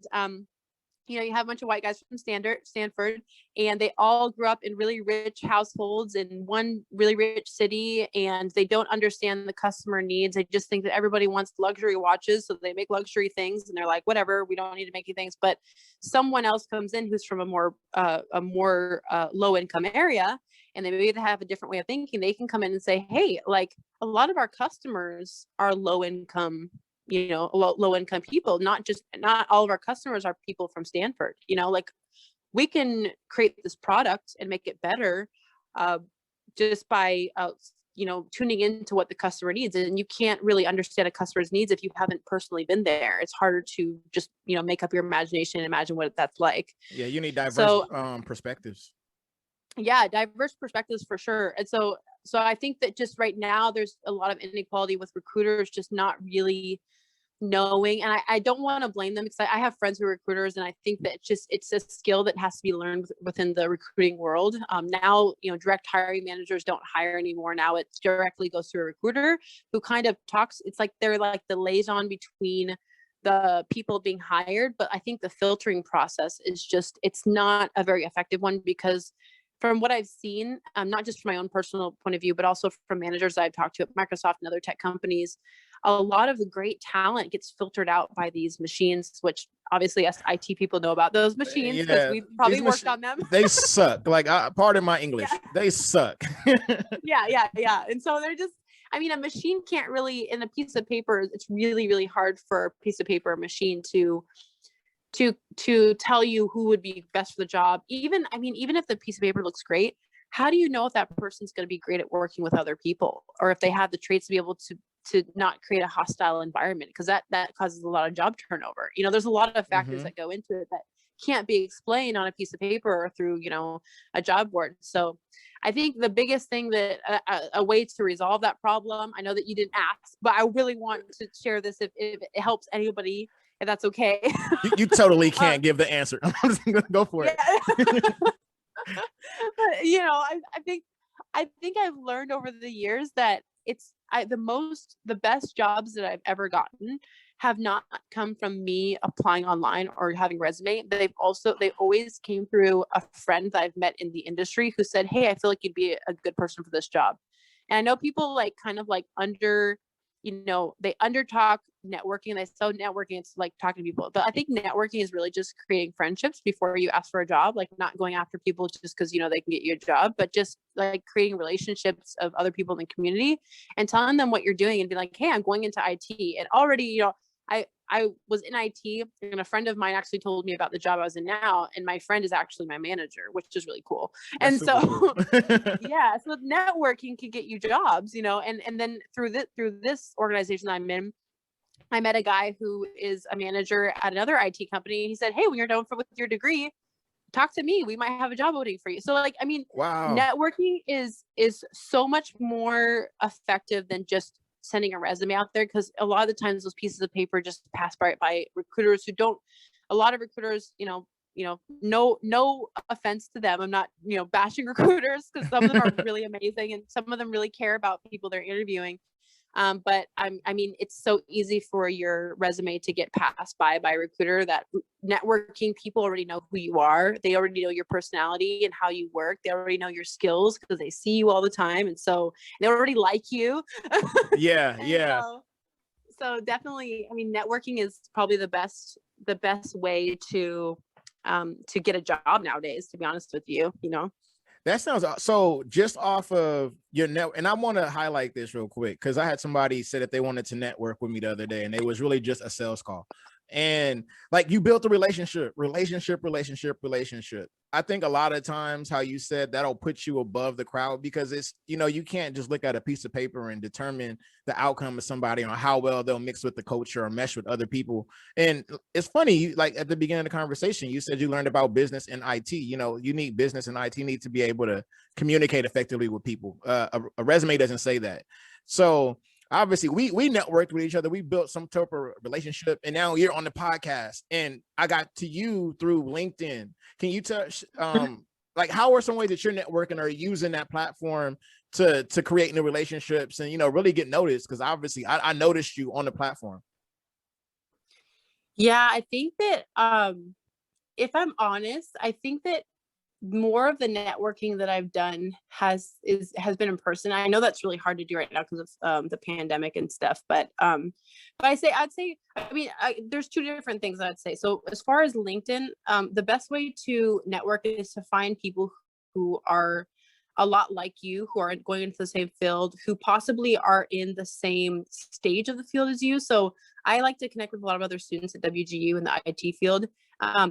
you know, you have a bunch of white guys from Stanford, and they all grew up in really rich households in one really rich city, and they don't understand the customer needs. They just think that everybody wants luxury watches, so they make luxury things, and they're like, whatever, we don't need to make any things. But someone else comes in who's from a more low income area, and they maybe have a different way of thinking. They can come in and say, hey, like, a lot of our customers are low income, you know, low income people, not all of our customers are people from Stanford, you know, like, we can create this product and make it better just by, you know, tuning into what the customer needs. And you can't really understand a customer's needs if you haven't personally been there. It's harder to just, you know, make up your imagination and imagine what that's like. Yeah, you need diverse perspectives. Yeah, diverse perspectives for sure. And so I think that just right now there's a lot of inequality with recruiters just not really knowing, and I don't want to blame them, because I have friends who are recruiters, and I think that it's a skill that has to be learned within the recruiting world. Now, you know, direct hiring managers don't hire anymore. Now it directly goes through a recruiter who kind of talks. It's like they're like the liaison between the people being hired. But I think the filtering process is just, it's not a very effective one, because from what I've seen, not just from my own personal point of view, but also from managers I've talked to at Microsoft and other tech companies, a lot of the great talent gets filtered out by these machines, which obviously us IT people know about those machines because Yeah, we've probably worked on them. they suck. Like, pardon my Yeah. English, they suck. Yeah. And so they're just, I mean, a machine can't really, in a piece of paper, it's really, really hard for a piece of paper, a machine to tell you who would be best for the job. Even if the piece of paper looks great, how do you know if that person's going to be great at working with other people, or if they have the traits to be able to not create a hostile environment? Because that causes a lot of job turnover. There's a lot of factors that go into it that can't be explained on a piece of paper or through a job board. So I think the biggest thing that a way to resolve that problem, I know that you didn't ask, but I really want to share this if it helps anybody, if that's okay. You totally can't give the answer. I'm just gonna go for it. But, I think I've learned over the years that the best jobs that I've ever gotten have not come from me applying online or having resume. They always came through a friend that I've met in the industry who said, "Hey, I feel like you'd be a good person for this job." And I know people they under talk networking. They so networking, it's like talking to people, but I think networking is really just creating friendships before you ask for a job, like not going after people just because they can get you a job, but just like creating relationships of other people in the community and telling them what you're doing and be like, "Hey, I'm going into IT." And already, I was in IT, and a friend of mine actually told me about the job I was in now, and my friend is actually my manager, which is really cool. That's and so cool. yeah, so networking can get you jobs, and then through this organization I'm in, I met a guy who is a manager at another IT company. He said, "Hey, when you're done with your degree, talk to me. We might have a job opening for you." So Wow. networking is so much more effective than just sending a resume out there, because a lot of the times those pieces of paper just pass by recruiters who don't. A lot of recruiters, no offense to them, I'm not bashing recruiters, because some of them are really amazing and some of them really care about people they're interviewing. But it's so easy for your resume to get passed by a recruiter. That networking, people already know who you are. They already know your personality and how you work. They already know your skills because they see you all the time. And so they already like you. Yeah. So definitely, networking is probably the best way to get a job nowadays, to be honest with you. That sounds so. Just off of your network, and I want to highlight this real quick because I had somebody say that they wanted to network with me the other day, and it was really just a sales call. And like, you built a relationship. I think a lot of times, how you said, that'll put you above the crowd, because it's, you can't just look at a piece of paper and determine the outcome of somebody on how well they'll mix with the culture or mesh with other people. And it's funny, like at the beginning of the conversation, you said you learned about business and IT. You need business and IT need to be able to communicate effectively with people. A resume doesn't say that. So obviously we networked with each other. We built some type of relationship, and now you're on the podcast, and I got to you through LinkedIn. Can you touch like, how are some ways that you're networking or using that platform to create new relationships and really get noticed? Because obviously I noticed you on the platform. Yeah, I think that if I'm honest, I think that more of the networking that I've done has been in person. I know that's really hard to do right now because of the pandemic and stuff, but I'd say there's two different things I'd say. So as far as LinkedIn, the best way to network is to find people who are a lot like you, who are going into the same field, who possibly are in the same stage of the field as you. So I like to connect with a lot of other students at WGU in the IT field.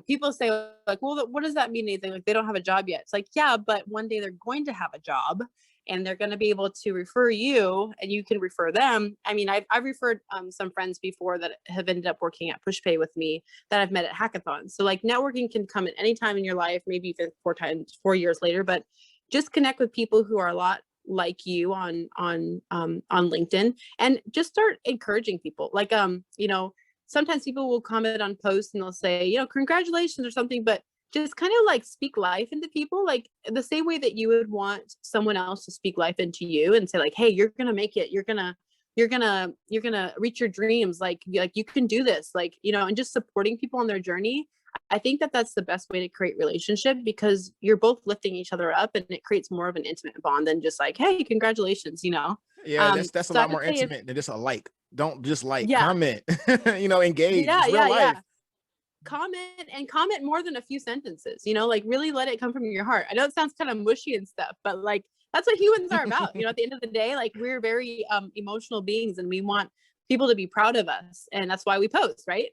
People say like, "Well, what does that mean? Anything?" Like, they don't have a job yet. It's like, yeah, but one day they're going to have a job, and they're going to be able to refer you, and you can refer them. I've referred some friends before that have ended up working at PushPay with me that I've met at Hackathon. So like, networking can come at any time in your life, maybe even 4 years later, but just connect with people who are a lot like you on LinkedIn, and just start encouraging people. Like, sometimes people will comment on posts and they'll say, congratulations or something, but just kind of like speak life into people, like the same way that you would want someone else to speak life into you and say like, "Hey, you're going to make it. You're going to reach your dreams. Like you can do this." Like, and just supporting people on their journey. I think that that's the best way to create relationship, because you're both lifting each other up, and it creates more of an intimate bond than just like, hey, congratulations, you know. Yeah, that's a So I lot would more say if, intimate than just a like. Don't just like, yeah, comment, engage. yeah, It's real yeah, life. yeah. Comment more than a few sentences, you know, like really let it come from your heart. I know it sounds kind of mushy and stuff, but like that's what humans are about. You know, at the end of the day, like we're very emotional beings, and we want people to be proud of us, and that's why we post, right?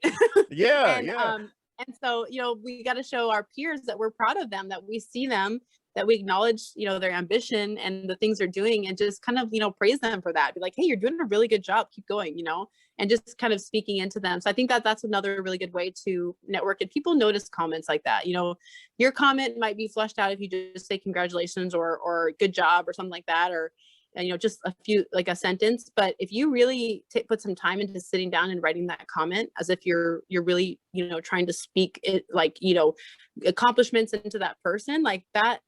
Yeah, and yeah. and so, you know, we got to show our peers that we're proud of them, that we see them, that we acknowledge, you know, their ambition and the things they're doing, and just kind of, you know, praise them for that. Be like, hey, you're doing a really good job, keep going, you know, and just kind of speaking into them. So I think that that's another really good way to network, and people notice comments like that. You know, your comment might be flushed out if you just say congratulations or good job or something like that, or you know, just a few, like a sentence. But if you really put some time into sitting down and writing that comment, as if you're really, you know, trying to speak it, like, you know, accomplishments into that person, like that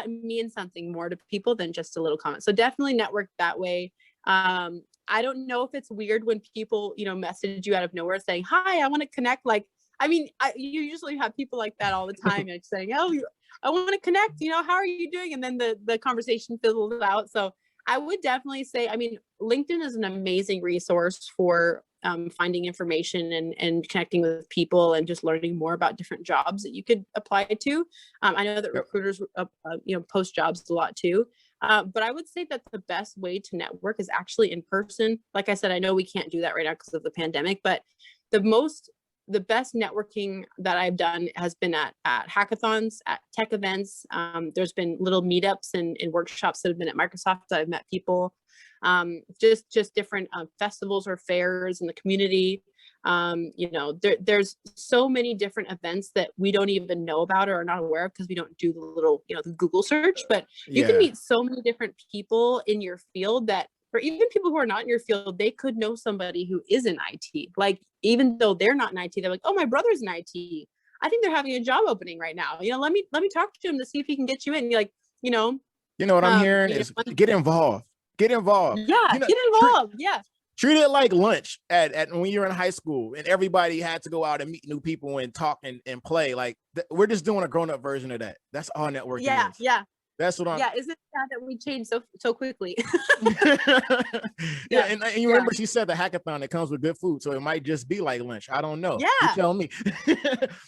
means something more to people than just a little comment. So definitely network that way. I don't know if it's weird when people, you know, message you out of nowhere saying, hi, I want to connect. Like, I mean, you usually have people like that all the time, like saying, oh, I want to connect, you know, how are you doing? And then the conversation fizzles out. So I would definitely say, I mean, LinkedIn is an amazing resource for finding information and connecting with people, and just learning more about different jobs that you could apply to. I know that Yep. recruiters, you know, post jobs a lot too. But I would say that the best way to network is actually in person. Like I said, I know we can't do that right now because of the pandemic, but the best networking that I've done has been at hackathons, at tech events. There's been little meetups and workshops that have been at Microsoft that I've met people. Just different festivals or fairs in the community. You know, there's so many different events that we don't even know about or are not aware of because we don't do the little, you know, the Google search. But you can Yeah. meet so many different people in your field that, or even people who are not in your field, they could know somebody who is in IT. Like, even though they're not in IT, they're like, oh, my brother's in IT. I think they're having a job opening right now. You know, let me talk to him to see if he can get you in. You're like, you know, You know what I'm hearing you is know, get involved. Get involved. yeah, You know, get involved. Yeah. treat it like lunch at when you're in high school and everybody had to go out and meet new people and talk and play. Like we're just doing a grown-up version of that. That's all networking is. Yeah. That's what I'm. Yeah, isn't it sad that we changed so quickly? Yeah, and you remember she said the hackathon that comes with good food, so it might just be like lunch. I don't know. You Yeah, tell me.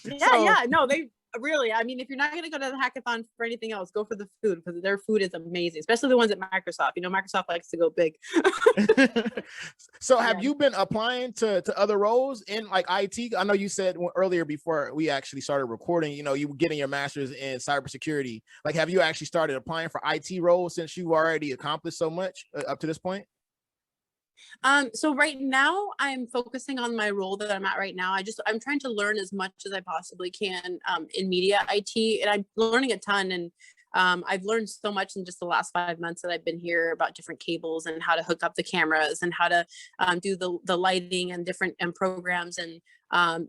yeah. No, they really. I mean, if you're not going to go to the hackathon for anything else, go for the food, because their food is amazing, especially the ones at Microsoft. You know, Microsoft likes to go big. So have you been applying to other roles in like IT? I know you said earlier before we actually started recording, you know, you were getting your master's in cybersecurity. Like, have you actually started applying for IT roles since you already accomplished so much up to this point? So right now I'm focusing on my role that I'm at right now. I'm trying to learn as much as I possibly can in media IT, and I'm learning a ton. And I've learned so much in just the last 5 months that I've been here about different cables and how to hook up the cameras and how to do the lighting and different programs, and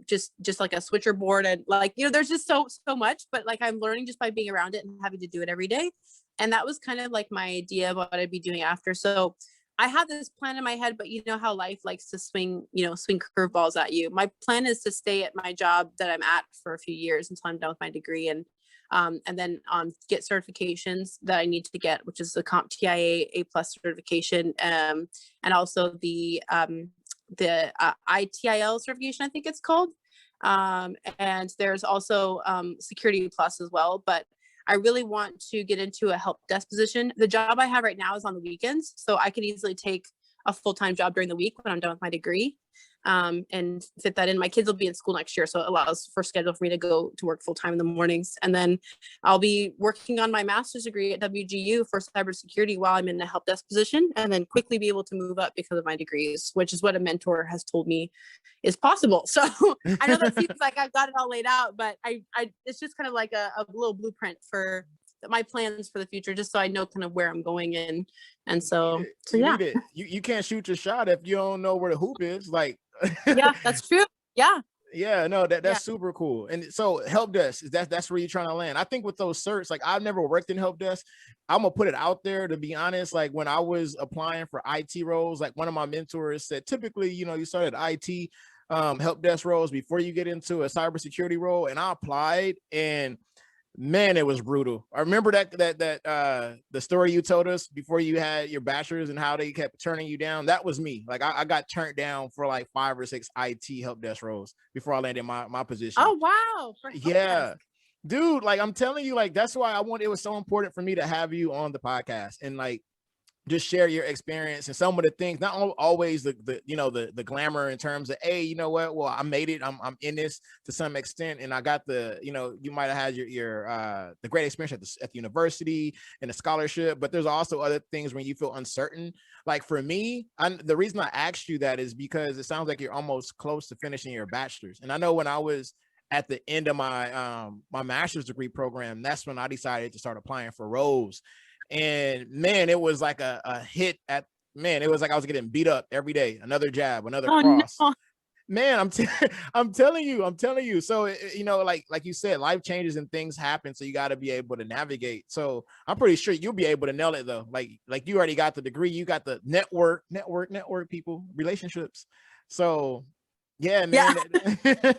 just like a switcher board, and like, you know, there's just so much. But like, I'm learning just by being around it and having to do it every day. And that was kind of like my idea of what I'd be doing after. So I had this plan in my head, but you know how life likes to swing curveballs at you. My plan is to stay at my job that I'm at for a few years until I'm done with my degree, and then get certifications that I need to get, which is the CompTIA A+ certification, and also the ITIL certification, I think it's called. And there's also Security Plus as well. But I really want to get into a help desk position. The job I have right now is on the weekends, so I could easily take a full-time job during the week when I'm done with my degree, and fit that in. My kids will be in school next year, so it allows for schedule for me to go to work full-time in the mornings. And then I'll be working on my master's degree at WGU for cybersecurity while I'm in the help desk position, and then quickly be able to move up because of my degrees, which is what a mentor has told me is possible. So I know that seems like I've got it all laid out, but I it's just kind of like a little blueprint for my plans for the future, just so I know kind of where I'm going in. And so yeah. You can't shoot your shot if you don't know where the hoop is. Like, Yeah, that's true. Yeah. Yeah, no, that's super cool. And so help desk, that's where you're trying to land. I think with those certs, like I've never worked in help desk. I'm gonna put it out there, to be honest. Like when I was applying for IT roles, like one of my mentors said, typically, you know, you start at IT. help desk roles before you get into a cybersecurity role, and I applied, and man, it was brutal. I remember the story you told us before you had your bachelor's and how they kept turning you down. That was me. Like I got turned down for like 5 or 6 IT help desk roles before I landed my position. Oh wow. Yeah. Dude, like I'm telling you, like that's why it was so important for me to have you on the podcast and like just share your experience and some of the things, not always the glamour in terms of, hey, you know what, well, I made it, I'm in this to some extent, and I got you might have had your the great experience at the university and the scholarship, but there's also other things when you feel uncertain. Like for me, the reason I asked you that is because it sounds like you're almost close to finishing your bachelor's, and I know when I was at the end of my my master's degree program, that's when I decided to start applying for roles. And man, it was like a hit it was like I was getting beat up every day, another jab, another cross. No. Man, I'm telling you. So, like you said, life changes and things happen. So you got to be able to navigate. So I'm pretty sure you'll be able to nail it though. Like you already got the degree, you got the network people, relationships. So yeah, man, yeah.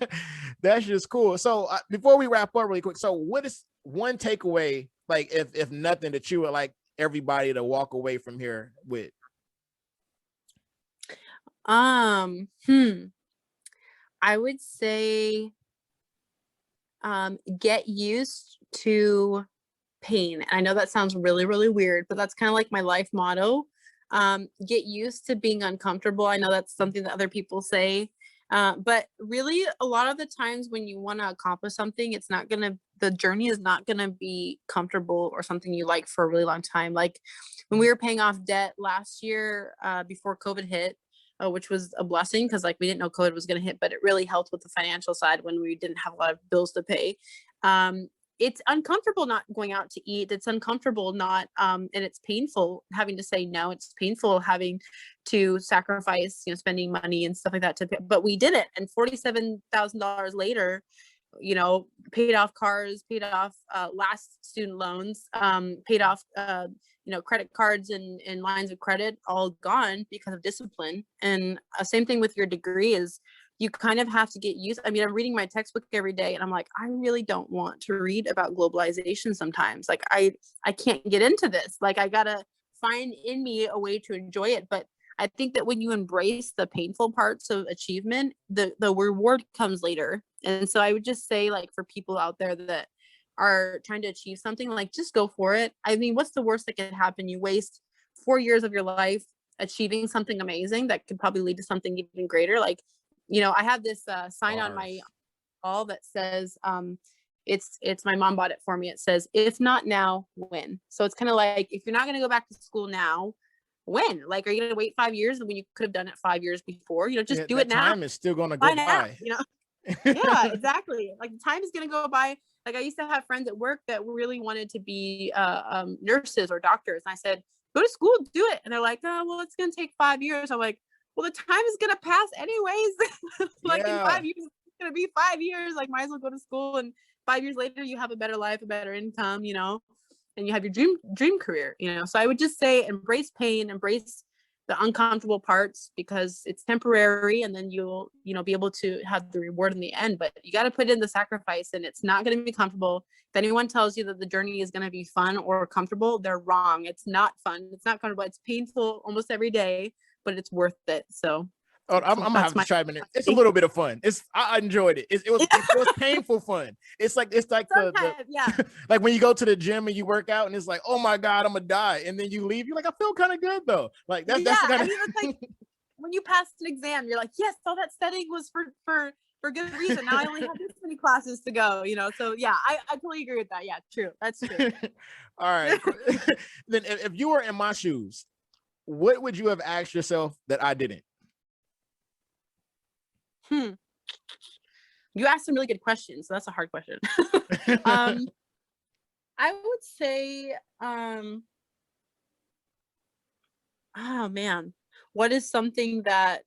That's just cool. So before we wrap up really quick, so what is one takeaway, like if nothing, that you would like everybody to walk away from here with? I would say get used to pain. I know that sounds really, really weird, but that's kind of like my life motto. Get used to being uncomfortable. I know that's something that other people say, but really a lot of the times when you want to accomplish something, the journey is not going to be comfortable or something you like for a really long time. Like when we were paying off debt last year, before COVID hit, which was a blessing because like we didn't know COVID was going to hit, but it really helped with the financial side when we didn't have a lot of bills to pay. It's uncomfortable not going out to eat. It's uncomfortable not, and it's painful having to say no. It's painful having to sacrifice, spending money and stuff like that but we did it. And $47,000 later, paid off cars, paid off last student loans, paid off, credit cards and lines of credit, all gone because of discipline. And same thing with your degree is you kind of have to get used. I mean, I'm reading my textbook every day and I'm like, I really don't want to read about globalization sometimes. Like I can't get into this. Like I gotta find in me a way to enjoy it. But I think that when you embrace the painful parts of achievement, the reward comes later. And so I would just say, like, for people out there that are trying to achieve something, like, just go for it. I mean, what's the worst that could happen? You waste 4 years of your life achieving something amazing that could probably lead to something even greater. Like, I have this sign on my wall that says, it's my mom bought it for me. It says, if not now, when? So it's kind of like, if you're not going to go back to school now, when? Like, are you going to wait 5 years when you could have done it 5 years before? Just do it now. Time is still going to go by. Yeah, exactly. Like the time is going to go by. Like I used to have friends at work that really wanted to be nurses or doctors. And I said, go to school, do it. And they're like, oh, well, it's going to take 5 years. I'm like, well, the time is going to pass anyways. Like in 5 years, it's going to be 5 years. Like might as well go to school. And 5 years later, you have a better life, a better income, and you have your dream career, So I would just say, embrace pain, embrace the uncomfortable parts, because it's temporary, and then you'll, be able to have the reward in the end. But you got to put in the sacrifice, and it's not going to be comfortable. If anyone tells you that the journey is going to be fun or comfortable, they're wrong. It's not fun. It's not comfortable. It's painful almost every day, but it's worth it. So I'm gonna have to chime in. It's a little bit of fun. I enjoyed it. It was painful fun. It's like the like when you go to the gym and you work out and it's like, oh my God, I'm gonna die, and then you leave. You're like, I feel kind of good though. Like that's the kind of. It's like when you pass an exam, you're like, yes, all that studying was for good reason. Now I only have this many classes to go. So yeah, I totally agree with that. Yeah, true. That's true. All right. Then if you were in my shoes, what would you have asked yourself that I didn't? You asked some really good questions, so that's a hard question. I would say, oh man, what is something that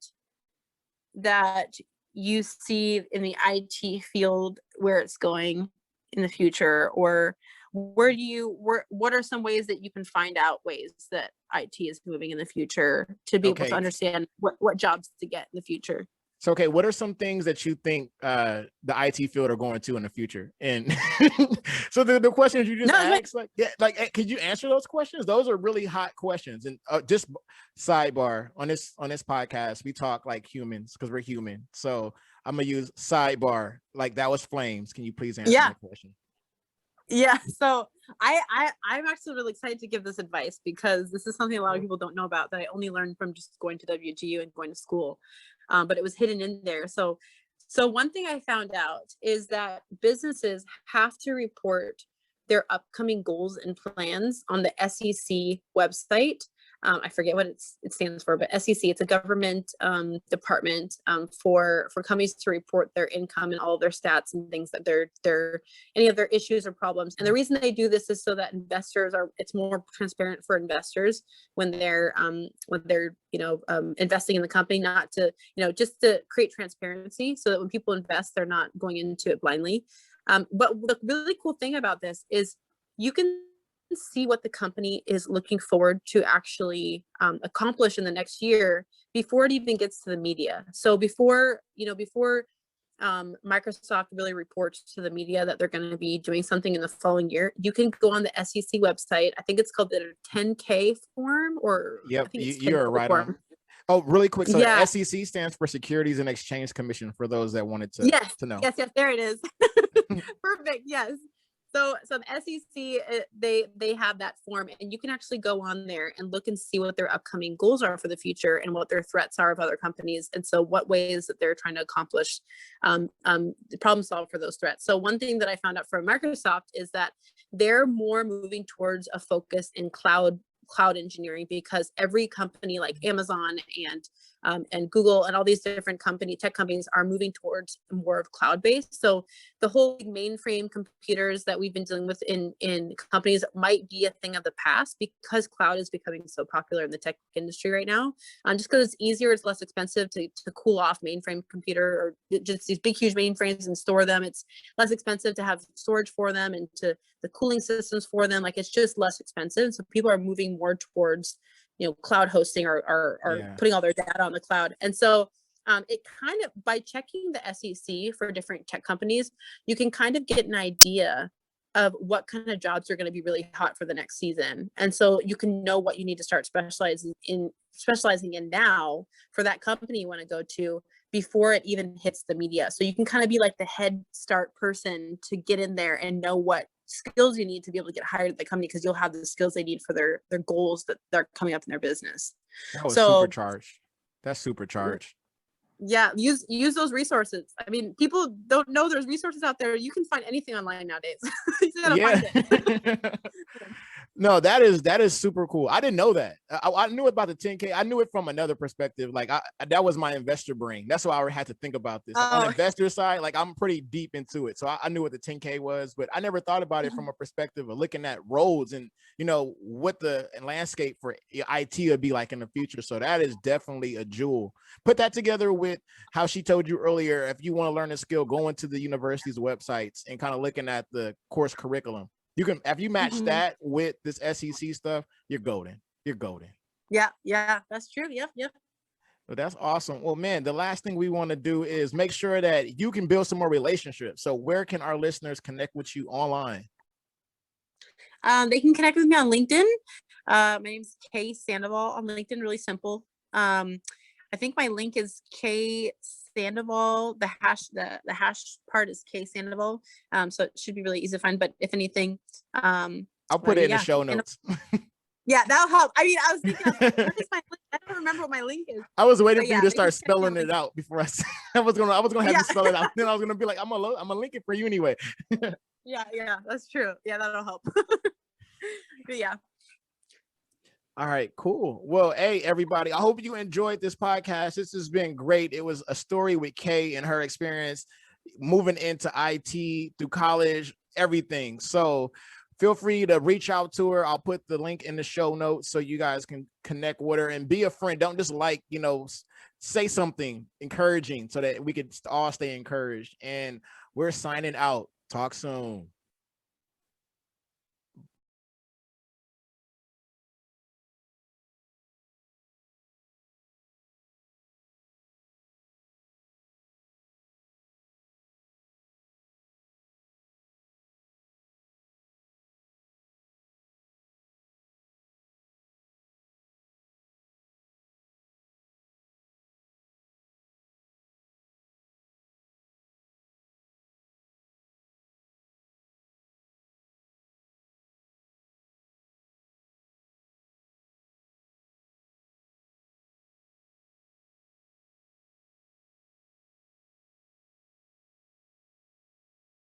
you see in the IT field where it's going in the future, or what are some ways that you can find out ways that IT is moving in the future to be able to understand what jobs to get in the future? So, okay, what are some things that you think the IT field are going to in the future? And so the questions you just asked, like, yeah, like, could you answer those questions? Those are really hot questions. And just sidebar on this podcast, we talk like humans because we're human. So I'm gonna use sidebar like that was flames. Can you please answer that question? Yeah, so I'm actually really excited to give this advice because this is something a lot of people don't know about that I only learned from just going to WGU and going to school, but it was hidden in there. So one thing I found out is that businesses have to report their upcoming goals and plans on the SEC website. I forget what it stands for, but SEC, it's a government department for companies to report their income and all of their stats and things that they're any of their issues or problems. And the reason they do this is so that it's more transparent for investors when they're investing in the company, not to, just to create transparency so that when people invest, they're not going into it blindly. But the really cool thing about this is you can see what the company is looking forward to actually accomplish in the next year before it even gets to the media. So before Microsoft really reports to the media that they're going to be doing something in the following year, you can go on the SEC website. I think it's called the 10K form, or yep, I think it's you're right form. on. Oh, really quick. So the SEC stands for Securities and Exchange Commission for those that wanted to know. Yes, there it is. Perfect. Yes. So the SEC, they have that form, and you can actually go on there and look and see what their upcoming goals are for the future and what their threats are of other companies. And so what ways that they're trying to accomplish problem solve for those threats. So one thing that I found out from Microsoft is that they're more moving towards a focus in cloud engineering, because every company like Amazon and Google and all these different tech companies are moving towards more of cloud-based. So the whole mainframe computers that we've been dealing with in companies might be a thing of the past, because cloud is becoming so popular in the tech industry right now. Just because it's easier, it's less expensive to cool off mainframe computer, or just these big, huge mainframes and store them. It's less expensive to have storage for them and to the cooling systems for them. Like, it's just less expensive. So people are moving more towards cloud hosting or putting all their data on the cloud. And so it kind of, by checking the SEC for different tech companies, you can kind of get an idea of what kind of jobs are going to be really hot for the next season. And so you can know what you need to start specializing in now for that company you want to go to before it even hits the media. So you can kind of be like the head start person to get in there and know what skills you need to be able to get hired at the company, because you'll have the skills they need for their goals that they're coming up in their business. That was supercharged. That's supercharged. Yeah, use those resources. I mean, people don't know there's resources out there. You can find anything online nowadays. You gotta find it. No, that is super cool. I didn't know that. I knew about the 10K. I knew it from another perspective. Like, that was my investor brain. That's why I had to think about this. Like, on the investor side, like, I'm pretty deep into it. So I knew what the 10K was, but I never thought about it from a perspective of looking at roads and, what the landscape for IT would be like in the future. So that is definitely a jewel. Put that together with how she told you earlier, if you want to learn a skill, going to the university's websites and kind of looking at the course curriculum. You can, if you match that with this SEC stuff, you're golden. You're golden. Yeah, that's true. Yep. Well, that's awesome. Well, man, the last thing we want to do is make sure that you can build some more relationships. So where can our listeners connect with you online? They can connect with me on LinkedIn. My name's Kay Sandoval on LinkedIn. Really simple. I think my link is K Sandoval. The hash part is K Sandoval. So it should be really easy to find. But if anything, I'll put it in the show notes. Yeah, that'll help. I mean, I was thinking, what is my link? I don't remember what my link is. I was waiting for you to start spelling it out before I was gonna have you spell it out. Then I was gonna be like, I'm gonna link it for you anyway. Yeah, that's true. Yeah, that'll help. But yeah. All right, cool. Well, hey, everybody, I hope you enjoyed this podcast. This has been great. It was a story with Kay and her experience moving into IT through college, everything. So feel free to reach out to her. I'll put the link in the show notes so you guys can connect with her and be a friend. Don't just say something encouraging so that we could all stay encouraged. And we're signing out. Talk soon.